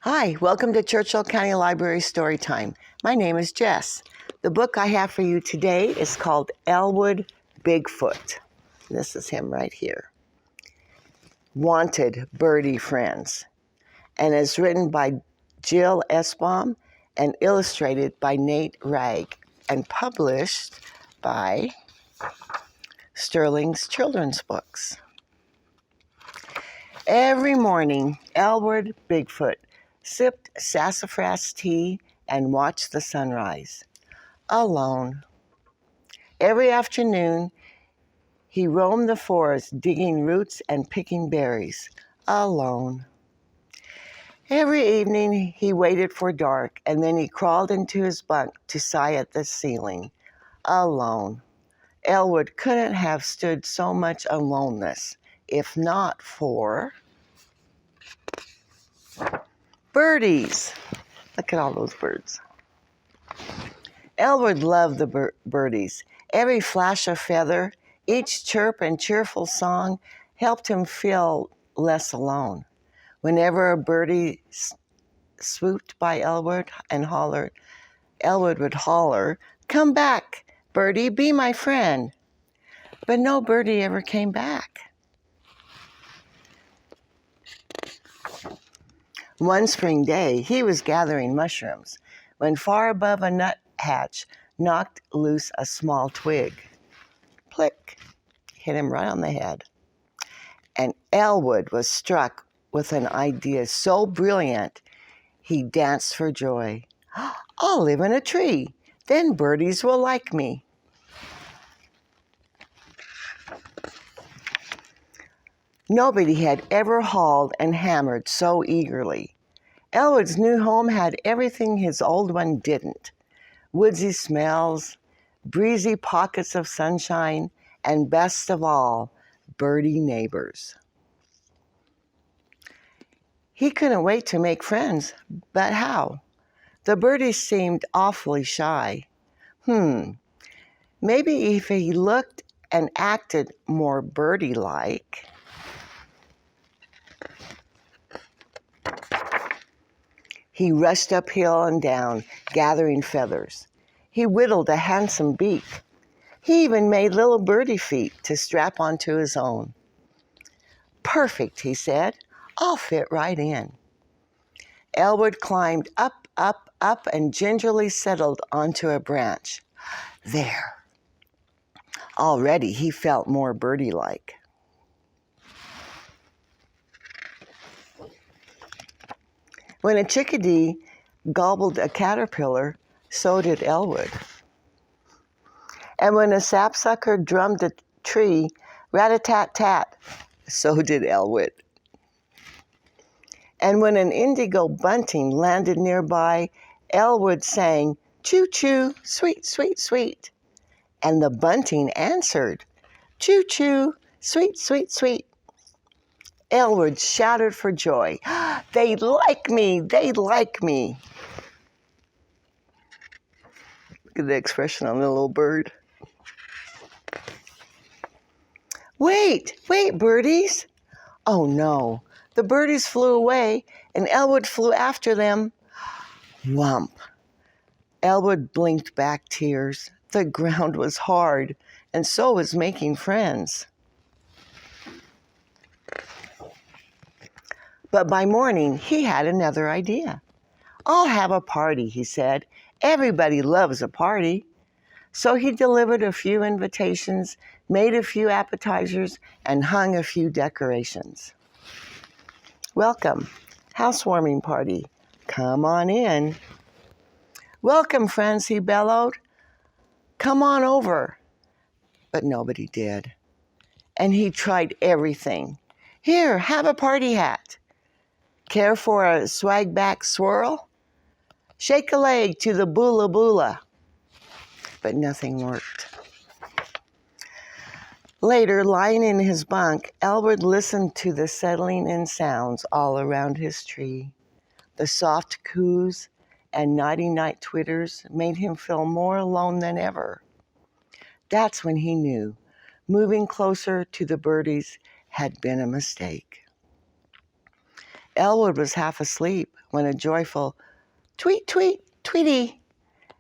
Hi, welcome to Churchill County Library Storytime. My name is Jess. The book I have for you today is called Elwood Bigfoot. This is him right here. Wanted Birdie Friends. And is written by Jill Esbaum and illustrated by Nate Ragg and published by Sterling's Children's Books. Every morning, Elwood Bigfoot sipped sassafras tea and watched the sunrise, alone. Every afternoon, he roamed the forest, digging roots and picking berries, alone. Every evening, he waited for dark, and then he crawled into his bunk to sigh at the ceiling, alone. Elwood couldn't have stood so much aloneness if not for birdies. Look at all those birds. Elwood loved the birdies. Every flash of feather, each chirp and cheerful song helped him feel less alone. Whenever a birdie swooped by Elwood and hollered, Elwood would holler, "Come back, birdie, be my friend." But no birdie ever came back. One spring day, he was gathering mushrooms when far above a nuthatch knocked loose a small twig. Plick, hit him right on the head. And Elwood was struck with an idea so brilliant, he danced for joy. "I'll live in a tree, then birdies will like me." Nobody had ever hauled and hammered so eagerly. Elwood's new home had everything his old one didn't. Woodsy smells, breezy pockets of sunshine, and best of all, birdie neighbors. He couldn't wait to make friends, but how? The birdies seemed awfully shy. Maybe if he looked and acted more birdie-like. He rushed uphill and down, gathering feathers. He whittled a handsome beak. He even made little birdie feet to strap onto his own. "Perfect," he said. "I'll fit right in." Elwood climbed up, up, up, and gingerly settled onto a branch. There. Already he felt more birdie-like. When a chickadee gobbled a caterpillar, so did Elwood. And when a sapsucker drummed a tree, rat-a-tat-tat, so did Elwood. And when an indigo bunting landed nearby, Elwood sang, "Choo-choo, sweet, sweet, sweet." And the bunting answered, "Choo-choo, sweet, sweet, sweet." Elwood shouted for joy, "They like me, they like me." Look at the expression on the little bird. Wait, birdies." Oh no, the birdies flew away and Elwood flew after them. Whump. Elwood blinked back tears. The ground was hard, and so was making friends. But by morning, he had another idea. "I'll have a party," he said. "Everybody loves a party." So he delivered a few invitations, made a few appetizers, and hung a few decorations. "Welcome, housewarming party. Come on in." "Welcome, friends," he bellowed. "Come on over." But nobody did. And he tried everything. "Here, have a party hat. Care for a swag-back swirl? Shake a leg to the boola boola." But nothing worked. Later, lying in his bunk, Elwood listened to the settling in sounds all around his tree. The soft coos and nighty-night twitters made him feel more alone than ever. That's when he knew moving closer to the birdies had been a mistake. Elwood was half asleep when a joyful tweet, tweet, tweety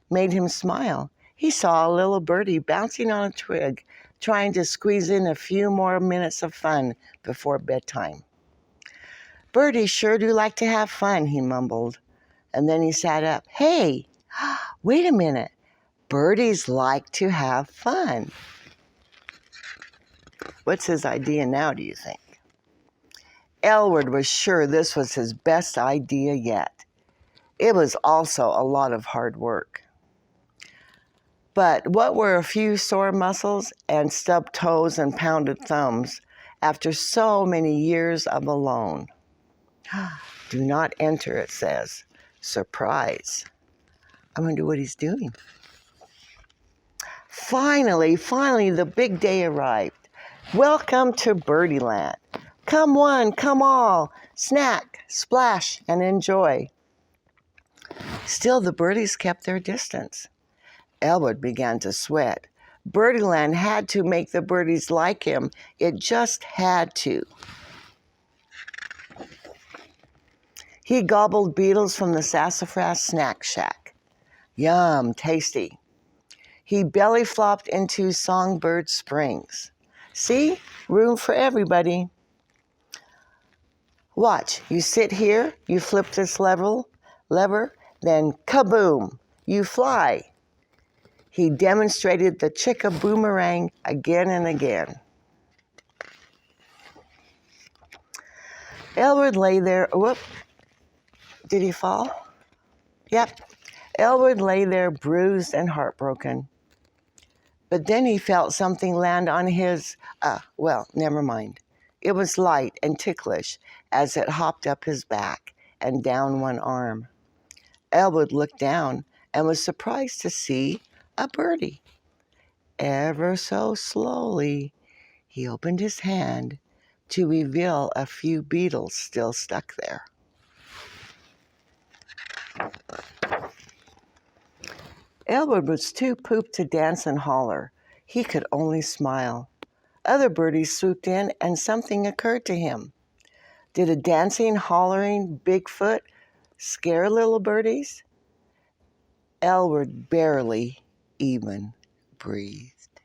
made him smile. He saw a little birdie bouncing on a twig, trying to squeeze in a few more minutes of fun before bedtime. "Birdies sure do like to have fun," he mumbled. And then he sat up. "Hey, wait a minute. Birdies like to have fun." What's his idea now, do you think? Elwood was sure this was his best idea yet. It was also a lot of hard work. But what were a few sore muscles and stubbed toes and pounded thumbs after so many years of alone? "Do not enter," it says. Surprise. I wonder what he's doing. Finally, the big day arrived. Welcome to Birdie Land. Come one, come all, snack, splash, and enjoy. Still, the birdies kept their distance. Elwood began to sweat. Birdieland had to make the birdies like him. It just had to. He gobbled beetles from the sassafras snack shack. Yum, tasty. He belly flopped into Songbird Springs. See? Room for everybody. Watch, you sit here, you flip this lever, then kaboom, you fly. He demonstrated the chicka boomerang again and again. Elwood lay there. Whoop. Did he fall? Yep. Elwood lay there bruised and heartbroken. But then he felt something land on his, never mind. It was light and ticklish as it hopped up his back and down one arm. Elwood looked down and was surprised to see a birdie. Ever so slowly, he opened his hand to reveal a few beetles still stuck there. Elwood was too pooped to dance and holler. He could only smile. Other birdies swooped in, and something occurred to him. Did a dancing, hollering Bigfoot scare little birdies? Elwood barely even breathed.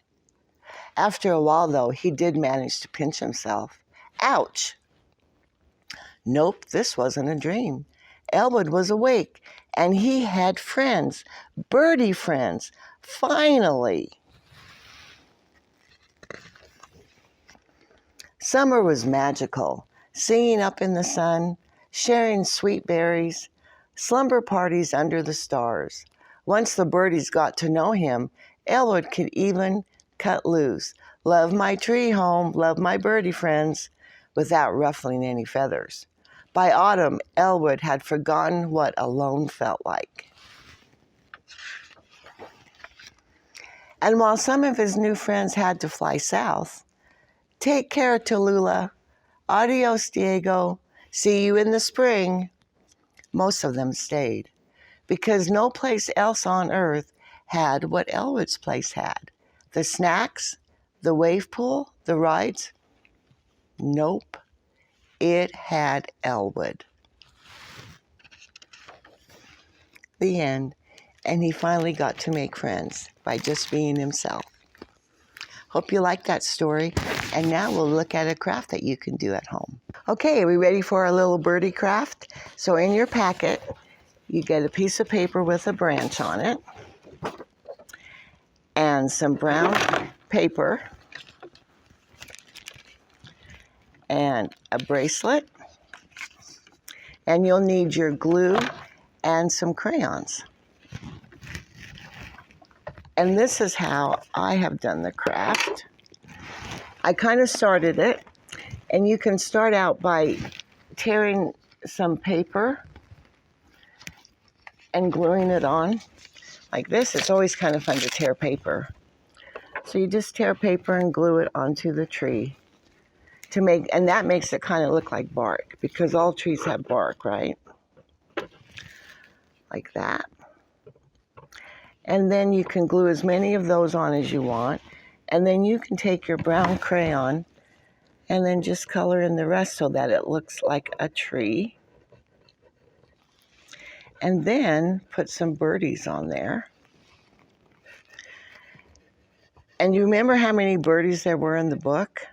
After a while, though, he did manage to pinch himself. Ouch! Nope, this wasn't a dream. Elwood was awake, and he had friends, birdie friends, finally. Summer was magical, singing up in the sun, sharing sweet berries, slumber parties under the stars. Once the birdies got to know him, Elwood could even cut loose. Love my tree home, love my birdie friends, without ruffling any feathers. By autumn, Elwood had forgotten what alone felt like. And while some of his new friends had to fly south, take care, Tallulah. Adios, Diego. See you in the spring. Most of them stayed, because no place else on earth had what Elwood's place had. The snacks, the wave pool, the rides. Nope. It had Elwood. The end. And he finally got to make friends by just being himself. Hope you liked that story. And now we'll look at a craft that you can do at home. Okay, are we ready for our little birdie craft? So in your packet, you get a piece of paper with a branch on it and some brown paper and a bracelet. And you'll need your glue and some crayons. And this is how I have done the craft. I kind of started it, and you can start out by tearing some paper and gluing it on like this. It's always kind of fun to tear paper. So you just tear paper and glue it onto the tree to make, and that makes it kind of look like bark, because all trees have bark, right? Like that. And then you can glue as many of those on as you want. And then you can take your brown crayon and then just color in the rest so that it looks like a tree. And then put some birdies on there. And you remember how many birdies there were in the book?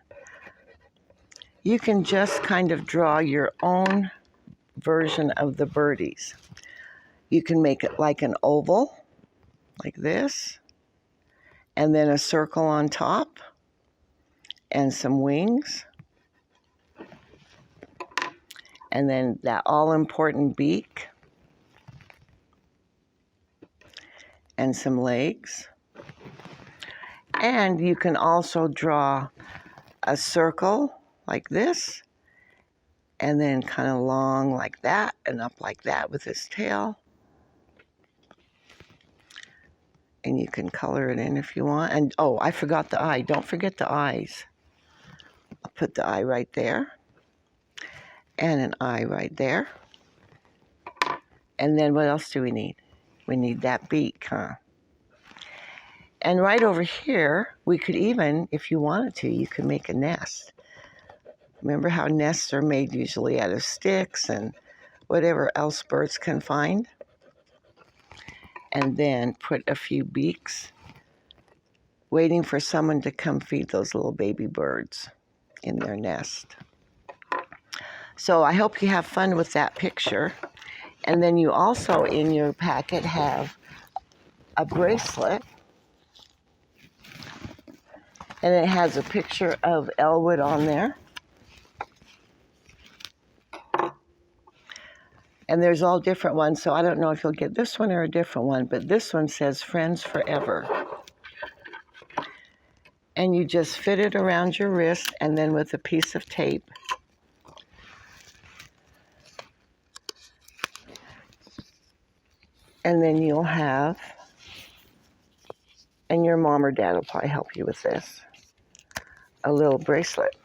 You can just kind of draw your own version of the birdies. You can make it like an oval, like this, and then a circle on top, and some wings, and then that all-important beak, and some legs. And you can also draw a circle like this, and then kind of long like that, and up like that with his tail. And you can color it in if you want. And oh, I forgot the eye. Don't forget the eyes. I'll put the eye right there, and an eye right there. And then what else do we need? We need that beak, huh? And right over here, we could even, if you wanted to, you could make a nest. Remember how nests are made usually out of sticks and whatever else birds can find? And then put a few beaks, waiting for someone to come feed those little baby birds in their nest. So I hope you have fun with that picture. And then you also, in your packet, have a bracelet. And it has a picture of Elwood on there. And there's all different ones, so I don't know if you'll get this one or a different one, but this one says Friends Forever. And you just fit it around your wrist, and then with a piece of tape, and then you'll have, and your mom or dad will probably help you with this, a little bracelet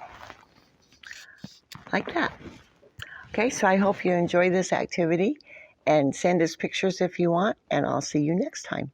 like that. Okay, so I hope you enjoy this activity, and send us pictures if you want, and I'll see you next time.